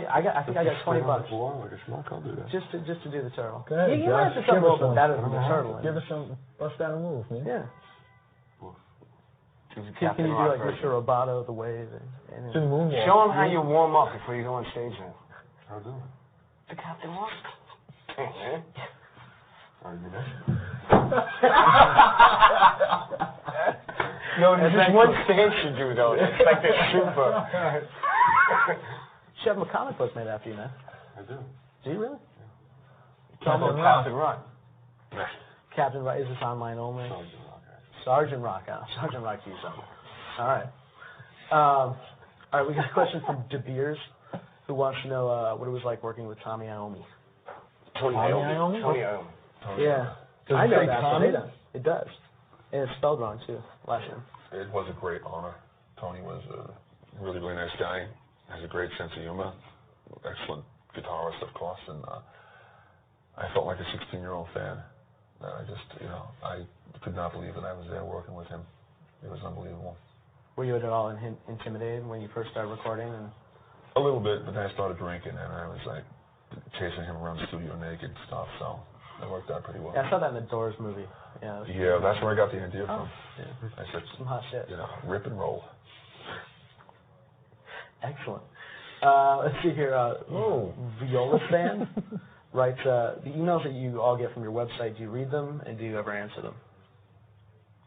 I think I got $20. Like a schmuck, I'll do that. Just to do the turtle. Go ahead, you might have to something a little bit better than the turtle. Give us some bust down move, man. Yeah. Can you do like Mr. Roboto, the wave, and show him how you warm up before you go on stage then. How do it? The Captain Rock. Are you there? No, there's just one stance you do though. It's like this super. You have a comic book made after you, man. I do. Do you really? Yeah. Captain Rock. Captain Rock. Is this online only? Sergeant Rock. Sergeant Rock, you something. All right. All right, we got a question from De Beers, who wants to know what it was like working with Tommy Iommi. Tony Iommi? Yeah. Does I it know say that, Tommy? but it does. And it's spelled wrong, too, last name. It was a great honor. Tony was a really, really nice guy. Has a great sense of humor. Excellent guitarist, of course. And I felt like a 16-year-old fan. I just, I could not believe that I was there working with him. It was unbelievable. Were you at all intimidated when you first started recording? A little bit, but then I started drinking, and I was like chasing him around the studio naked and stuff. So it worked out pretty well. Yeah, I saw that in the Doors movie. Yeah, that's where I got the idea from. Yeah. I said, some hot shit. Rip and roll. Excellent. Let's see here. Viola Band writes, the emails that you all get from your website, do you read them, and do you ever answer them?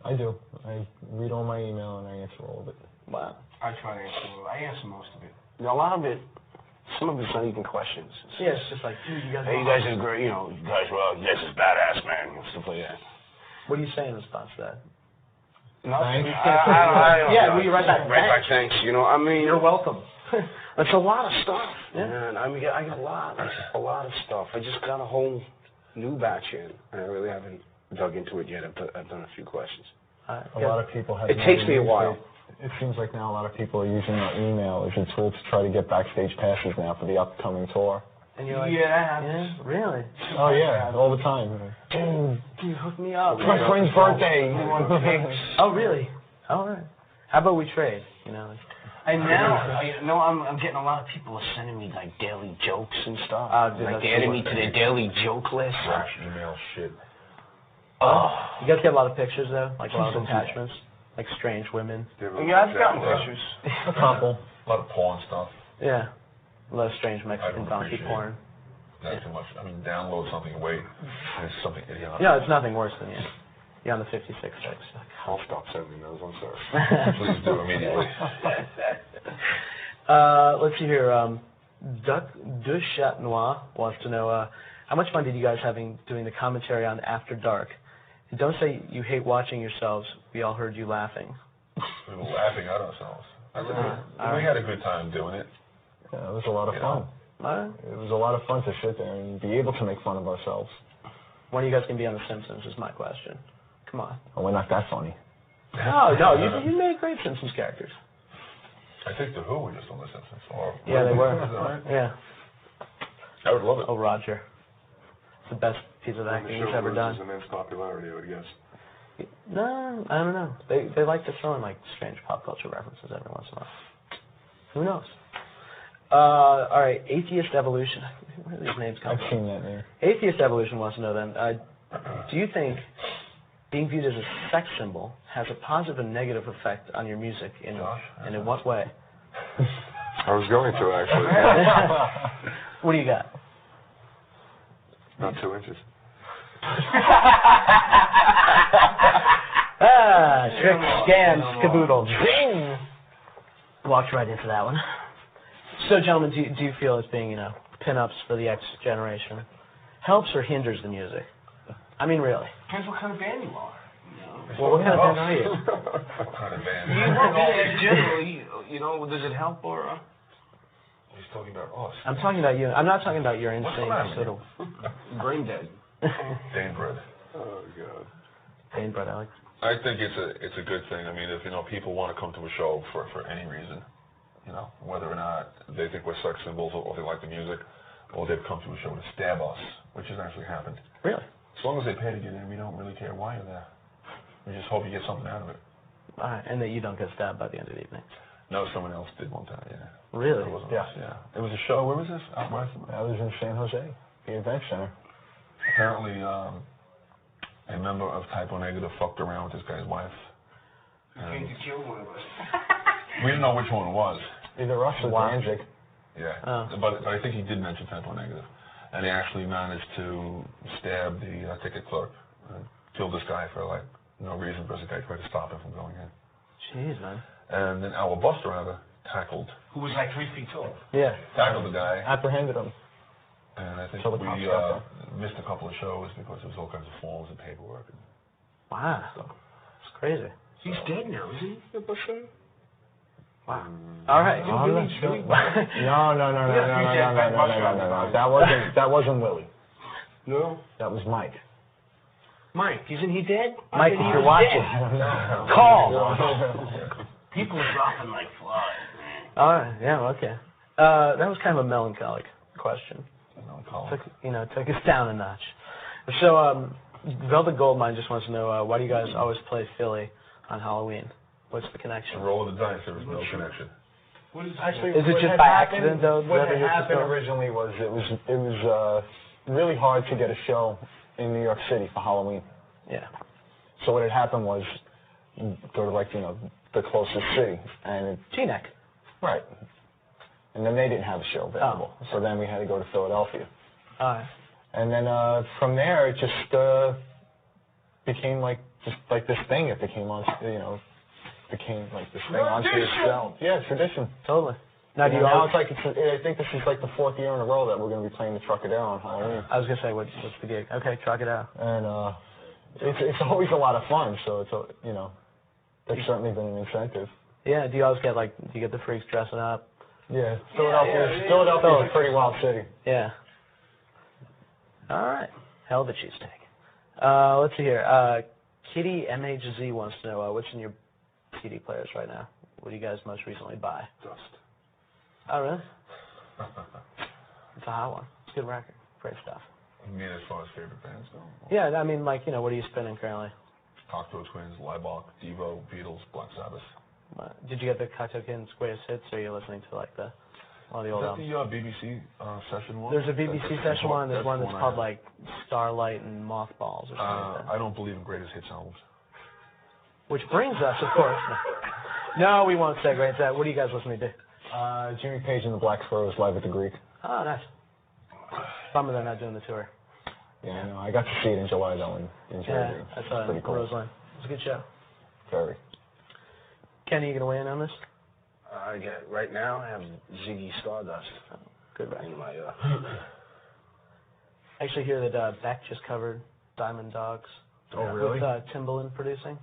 I do. I read all my email and I answer all of it. Wow. I try to answer. I answer most of it. A lot of it, some of it's not even questions. Yeah, it's just like, dude, you guys. Hey, you guys are great. You guys is badass, man. And stuff like that. What do you say in response to that? No, thanks. Yeah, will you write back? Right back, thanks. I mean, you're welcome. It's a lot of stuff. Yeah. Man. I mean, I got a lot of stuff. I just got a whole new batch in, and I really haven't dug into it yet. I've done a few questions. A lot of people have. It takes me a while. It seems like now a lot of people are using their email as a tool to try to get backstage passes now for the upcoming tour. And you're like, yeah, really? Oh yeah, all the time. Can you hook me up? It's my friend's birthday. Oh really? All right. How about we trade? And now, I'm getting a lot of people are sending me like daily jokes and stuff. Like they're adding me to their daily joke list. French email shit. Oh. You guys get a lot of pictures though, like a lot of attachments, like strange women. Yeah, I've gotten pictures. A couple. A lot of porn stuff. Yeah. A lot of strange Mexican donkey porn. Not too much. I mean, download something and wait. It's something idiotic. Yeah, it's nothing worse than you. You're on the 56 6. I'll stop sending those. I'm sorry. Please do immediately. Let's see here. Duc de Chat Noir wants to know how much fun did you guys having doing the commentary on After Dark? And don't say you hate watching yourselves. We all heard you laughing. We were laughing at ourselves. We had a good time doing it. Yeah, it was a lot of fun. It was a lot of fun to sit there and be able to make fun of ourselves. When are you guys going to be on The Simpsons is my question. Come on. Oh, we're not that funny. No, you made great Simpsons characters. I think the Who were just on The Simpsons. Yeah, they were. Yeah. I would love it. Oh, Roger. It's the best piece of acting he's ever done. Immense popularity, I would guess. No, I don't know. They like to throw in like strange pop culture references every once in a while. Who knows? All right, Atheist Evolution. Where do these names come from? I've seen that name. Atheist Evolution wants to know then, do you think being viewed as a sex symbol has a positive and negative effect on your music, and in what way? I was going to, actually. What do you got? Not 2 inches. Trick, scam, caboodle. Zing! Walked right into that one. So, gentlemen, do you feel as being, pin-ups for the X generation helps or hinders the music? I mean, really. Depends what kind of band you are. Well, what kind of band are you? What kind of band? Generally, does it help or? He's talking about us. I'm talking about you. I'm not talking about your insane sort of brain dead. Dane bread. Oh God. Dane bread, Alex. I think it's a good thing. I mean, if people want to come to a show for any reason, whether or not they think we're sex symbols or they like the music, or they've come to a show to stab us, which has actually happened. Really? As long as they pay to get in, we don't really care why you're there. We just hope you get something out of it. All right, and that you don't get stabbed by the end of the evening. No, someone else did one time, yeah. Really? It wasn't Yeah. us, yeah. It was a show. Where was this? Out west? I was in San Jose, the event center. Apparently, a member of Type O Negative fucked around with this guy's wife. Came to kill one of us. We didn't know which one it was. Either us or Wow. Danzig. Yeah. Oh. But I think he did mention Type O Negative. And he actually managed to stab the ticket clerk and kill this guy for, like, no reason because the guy tried to stop him from going in. Jeez, man. And then our bus driver tackled Who was like 3 feet tall. Yeah. the guy. Apprehended him. And I think So the we cops got missed a couple of shows because there was all kinds of forms and paperwork. Wow. It's crazy. He's dead now, isn't he? The bus driver? Wow. All right. I'm not sure. No. That wasn't Willie. No. That was Mike. Mike, isn't he dead? Mike, if you're watching, I don't know. call. People are dropping like flies, man. All right. Yeah. Okay. That was kind of a melancholic question. Took us down a notch. So, Velvet Goldmine just wants to know why do you guys always play Philly on Halloween? What's the connection? The roll of the dice, there was no connection. Actually, Is it what just had by happened- accident, though? What Is that had just happened the- originally was it was really hard to get a show in New York City for Halloween. Yeah. So what had happened was go to the closest city, and G-Neck. right, and then they didn't have a show available. Oh. So then we had to go to Philadelphia, All right. and then from there it just became like this thing. It became became like this thing onto itself. Yeah, tradition. Totally. Now, do you now always, I think this is like the 4th year in a row that we're going to be playing the Truckadero on Halloween. I was gonna say, what's the gig? Okay, truck it out. And it's always a lot of fun. So it's that's certainly been an incentive. Yeah. Do you always get do you get the freaks dressing up? Yeah, Philadelphia's a pretty wild city. Yeah. All right. Hell of a cheesesteak. Let's see here. Kitty MHZ wants to know what's in your CD players right now. What do you guys most recently buy? Dust. Oh, really? It's a hot one. It's a good record. Great stuff. You mean as far as favorite bands go? Yeah, I mean, what are you spinning currently? Cocteau Twins, Liebach, Devo, Beatles, Black Sabbath. Did you get the Cocteau Twins greatest hits, or are you listening to all the old Is albums? that the BBC session one? There's a BBC session one, and there's one that's I called have. Starlight and Mothballs or something like that. I don't believe in greatest hits albums. Which brings us, of course. No, we won't segue into that. What are you guys listening to? Jimmy Page and the Black Sparrows live at the Greek. Oh, nice. Bummer they're not doing the tour. Yeah, no, I got to see it in July though in Jersey. Yeah, that's pretty cool. Roseland. It's a good show. Very. Kenny, you gonna weigh in on this? Right now, I have Ziggy Stardust Good record. in my. I actually hear that Beck just covered Diamond Dogs. Oh, really? With Timbaland producing.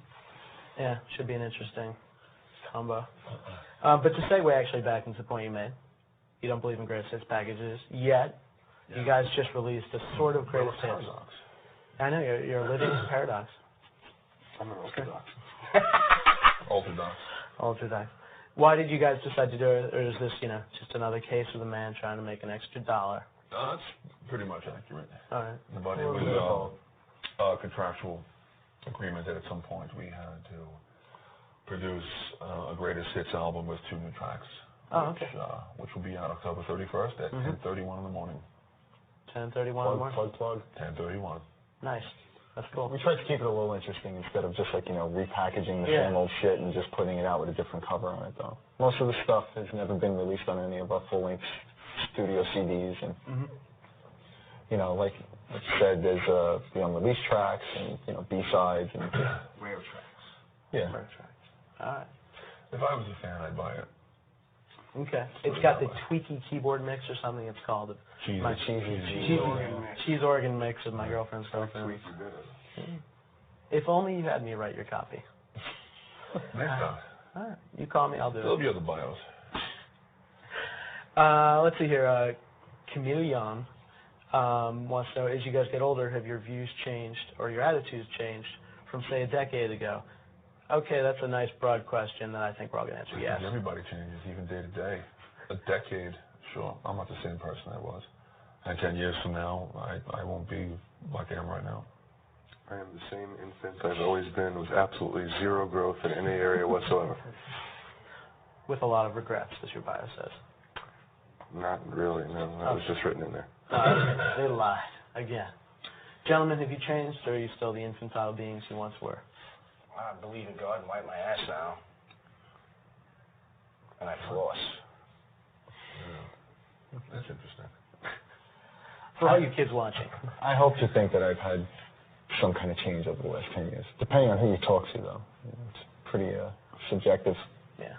Yeah, should be an interesting combo. But to segue actually back into the point you made, you don't believe in greatest hits packages yet. Yeah. You guys just released a sort of greatest hits. Paradox. I know, you're a living paradox. I'm an orthodox. Orthodox. Why did you guys decide to do it, or is this, just another case of the man trying to make an extra dollar? That's pretty much accurate. All right. But it was a contractual agreement that at some point we had to produce a greatest hits album with 2 new tracks. Oh, okay. Which will be out October 31st at 10:31 in the morning. 10:31 in the morning? Plug. 10:31. Nice. That's cool. We tried to keep it a little interesting instead of just repackaging the same old shit and just putting it out with a different cover on it though. Most of the stuff has never been released on any of our full-length studio CDs and like you said, there's the unreleased tracks and B-sides and Rare tracks. Yeah. Rare tracks. All right. If I was a fan, I'd buy it. Okay. It's got the tweaky keyboard mix or something it's called. My cheese organ mix of my girlfriend's girlfriend. If only you had me write your copy. Next time. All right. You call me, I'll do There'll it. be other bios. Let's see here. Chameleon wants to know, as you guys get older, have your views changed or your attitudes changed from, say, a decade ago? Okay, that's a nice broad question that I think we're all going to answer yes. Everybody changes, even day to day. A decade, sure. I'm not the same person I was. And 10 years from now, I won't be like I am right now. I am the same infant I've always been with absolutely zero growth in any area whatsoever. with a lot of regrets, as your bio says. Not really, no. That was just written in there. They lied again. Gentlemen, have you changed, or are you still the infantile beings you once were? I believe in God and wipe my ass now. And I floss. Yeah. That's interesting. For all you kids watching. I hope to think that I've had some kind of change over the last 10 years, depending on who you talk to, though. It's pretty subjective. Yeah.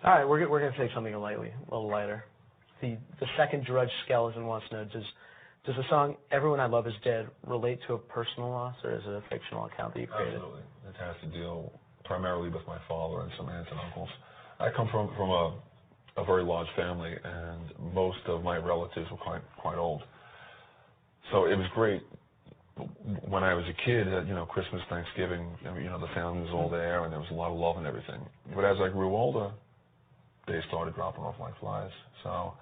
All right, we're going to take something a little lighter. The second Drudge Skeleton wants to know, does the song "Everyone I Love Is Dead" relate to a personal loss, or is it a fictional account that you created? Absolutely. It has to deal primarily with my father and some aunts and uncles. I come from a very large family, and most of my relatives were quite old. So it was great when I was a kid. Christmas, Thanksgiving, the family was all there, and there was a lot of love and everything. But as I grew older, they started dropping off like flies. So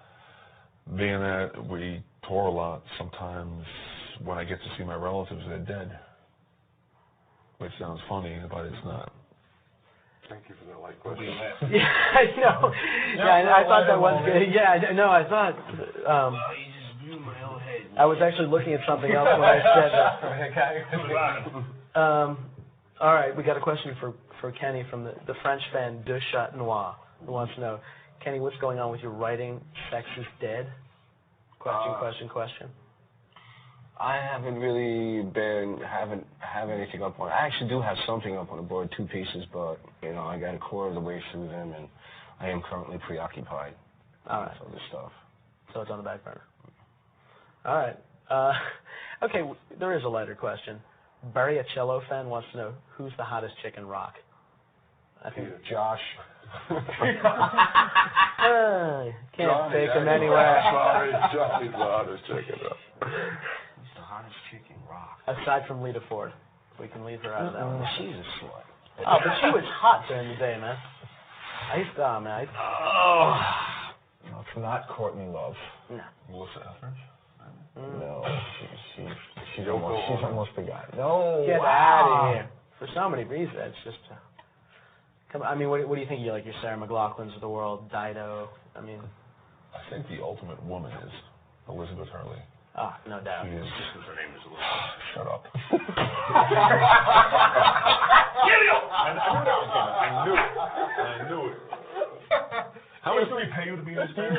being that we tour a lot, sometimes when I get to see my relatives, they're dead. Which sounds funny, but it's not. Thank you for that light question. Yeah, I know. Yeah, I thought that was good. Yeah, no, I thought. You just blew my whole head. I was actually looking at something else when I said that. All right, we got a question for Kenny from the French fan De Chat Noir, who wants to know, Kenny, what's going on with your writing? Sex is dead? Question. I haven't really haven't anything up on. I actually do have something up on the board, 2 pieces, but I got a quarter of the way through them, and I am currently preoccupied All right. with other stuff. So it's on the back burner. All right. Okay, there is a lighter question. Barry, a cello fan, wants to know, who's the hottest chick in rock? I think Josh. Can't take him anywhere. Johnny's the hottest chick in rock. He's the hottest chick in rock. Aside from Lita Ford. We can leave her out of that one. She's a slut. Oh, but she was hot during the day, man. No, it's not Courtney Love. No. Melissa Etheridge? No, she's almost the guy. No. Get out of here. For so many reasons, it's just. Come on, I mean, what do you think? You like your Sarah McLaughlins of the world, Dido? I mean. I think the ultimate woman is Elizabeth Hurley. Ah, no doubt. She is. Her name is Elizabeth. Shut up. I knew it. How much do we pay you to be in this band?